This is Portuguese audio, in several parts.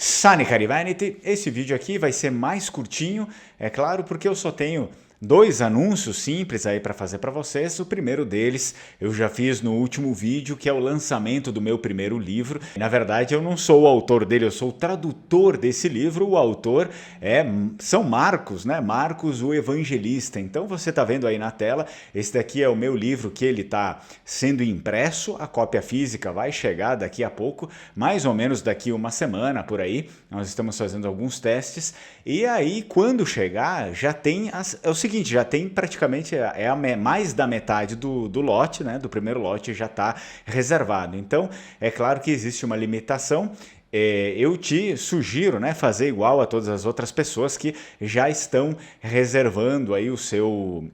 Sani Carivanity, esse vídeo aqui vai ser mais curtinho, é claro, porque eu só tenho dois anúncios simples aí para fazer para vocês. O primeiro deles eu já fiz no último vídeo, que é o lançamento do meu primeiro livro. Na verdade, eu não sou o autor dele, eu sou o tradutor desse livro. O autor é São Marcos, né? Marcos, o Evangelista. Então você está vendo aí na tela, esse daqui é o meu livro que ele está sendo impresso. A cópia física vai chegar daqui a pouco, mais ou menos daqui uma semana por aí. Nós estamos fazendo alguns testes e aí quando chegar já tem é o seguinte, já tem praticamente mais da metade do lote, né? Do primeiro lote já está reservado. Então é claro que existe uma limitação. Eu te sugiro, né, fazer igual a todas as outras pessoas que já estão reservando aí o seu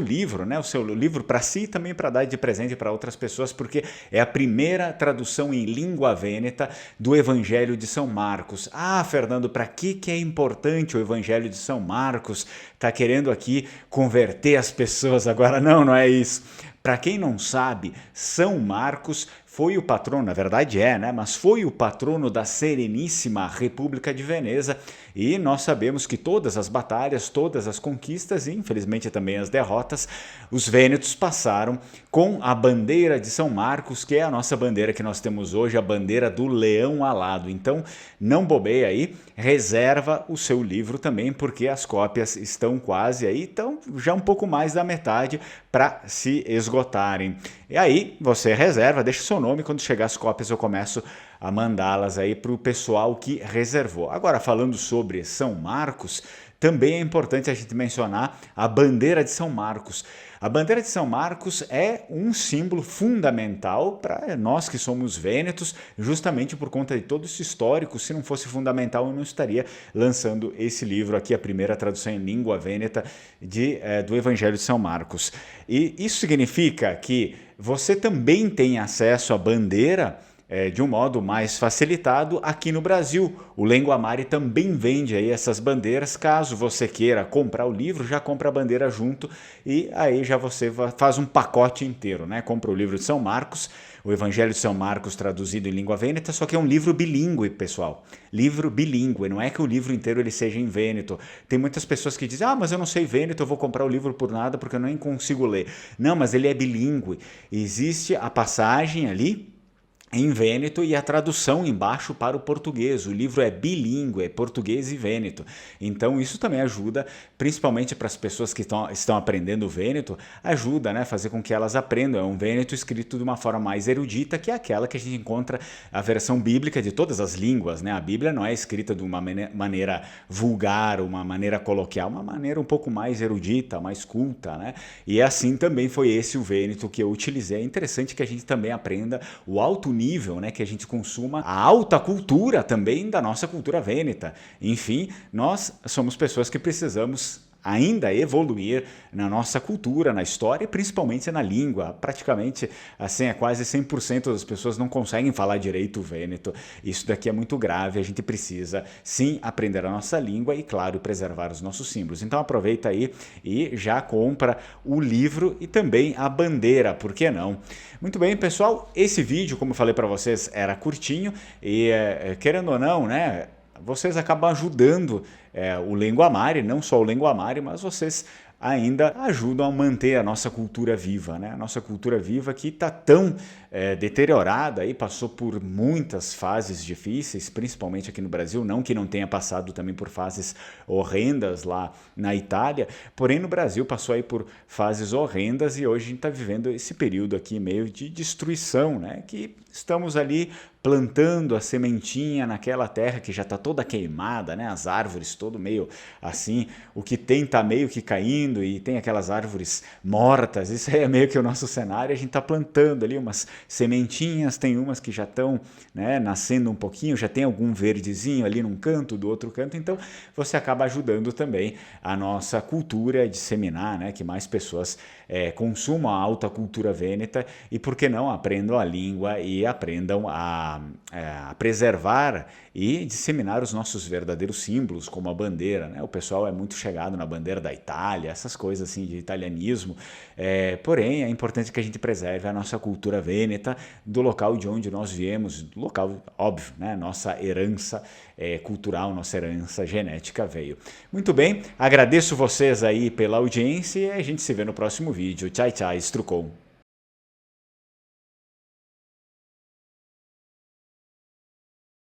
livro, né, o seu livro para si e também para dar de presente para outras pessoas, porque é a primeira tradução em língua vêneta do Evangelho de São Marcos. Ah, Fernando, para que é importante o Evangelho de São Marcos? Tá querendo aqui converter as pessoas agora? Não é isso. Para quem não sabe, São Marcos foi o patrono, na verdade né? Mas foi o patrono da Sereníssima República de Veneza, e nós sabemos que todas as batalhas, todas as conquistas e infelizmente também as derrotas, os vênetos passaram com a bandeira de São Marcos, que é a nossa bandeira que nós temos hoje, a bandeira do leão alado. Então não bobeia aí, reserva o seu livro também, porque as cópias estão quase aí, estão já um pouco mais da metade para se esgotarem. E aí você reserva, deixa seu nome, quando chegar as cópias eu começo a mandá-las aí para o pessoal que reservou. Agora, falando sobre São Marcos, também é importante a gente mencionar a bandeira de São Marcos. A bandeira de São Marcos é um símbolo fundamental para nós que somos vênetos, justamente por conta de todo esse histórico. Se não fosse fundamental, eu não estaria lançando esse livro aqui, a primeira tradução em língua vêneta do Evangelho de São Marcos. E isso significa que você também tem acesso à bandeira de um modo mais facilitado aqui no Brasil. O Lenguamare também vende aí essas bandeiras. Caso você queira comprar o livro, já compra a bandeira junto e aí já você faz um pacote inteiro, né? Compra o livro de São Marcos, o Evangelho de São Marcos traduzido em língua vêneta, só que é um livro bilíngue, pessoal. Livro bilíngue, não é que o livro inteiro ele seja em vêneto. Tem muitas pessoas que dizem, mas eu não sei vêneto, eu vou comprar o livro por nada porque eu nem consigo ler. Não, mas ele é bilíngue. Existe a passagem ali em vêneto e a tradução embaixo para o português. O livro é bilíngue, é português e vêneto. Então isso também ajuda, principalmente para as pessoas que estão aprendendo o vêneto, ajuda, né, fazer com que elas aprendam. É um vêneto escrito de uma forma mais erudita, que é aquela que a gente encontra a versão bíblica de todas as línguas, né? A Bíblia não é escrita de uma maneira vulgar, uma maneira coloquial, uma maneira um pouco mais erudita, mais culta, né? E assim também foi esse o vêneto que eu utilizei. É interessante que a gente também aprenda o alto nível, né, que a gente consuma a alta cultura também da nossa cultura vêneta. Enfim, nós somos pessoas que precisamos ainda evoluir na nossa cultura, na história e principalmente na língua. Praticamente, assim, quase 100% das pessoas não conseguem falar direito o vêneto. Isso daqui é muito grave, a gente precisa sim aprender a nossa língua e, claro, preservar os nossos símbolos. Então aproveita aí e já compra o livro e também a bandeira, por que não? Muito bem, pessoal, esse vídeo, como eu falei para vocês, era curtinho e, querendo ou não, né, vocês acabam ajudando o Lenguamare, não só o Lenguamare, mas vocês ainda ajudam a manter a nossa cultura viva, né? A nossa cultura viva que está tão deteriorada, aí passou por muitas fases difíceis, principalmente aqui no Brasil, não que não tenha passado também por fases horrendas lá na Itália, porém no Brasil passou aí por fases horrendas e hoje a gente está vivendo esse período aqui meio de destruição, né? Que estamos ali plantando a sementinha naquela terra que já está toda queimada, né? As árvores todo meio assim, o que tem está meio que caindo e tem aquelas árvores mortas. Isso aí é meio que o nosso cenário. A gente está plantando ali umas sementinhas, tem umas que já estão, né, nascendo um pouquinho, já tem algum verdezinho ali num canto, do outro canto, então você acaba ajudando também a nossa cultura a disseminar, né, que mais pessoas consumam a alta cultura vêneta e, por que não, aprendam a língua e aprendam a preservar e disseminar os nossos verdadeiros símbolos, como a bandeira, né? O pessoal é muito chegado na bandeira da Itália, essas coisas assim de italianismo, porém é importante que a gente preserve a nossa cultura vêneta, do local de onde nós viemos, do local, óbvio, né? Nossa herança cultural, nossa herança genética veio. Muito bem, agradeço vocês aí pela audiência e a gente se vê no próximo vídeo. Tchau, tchau, Strucon.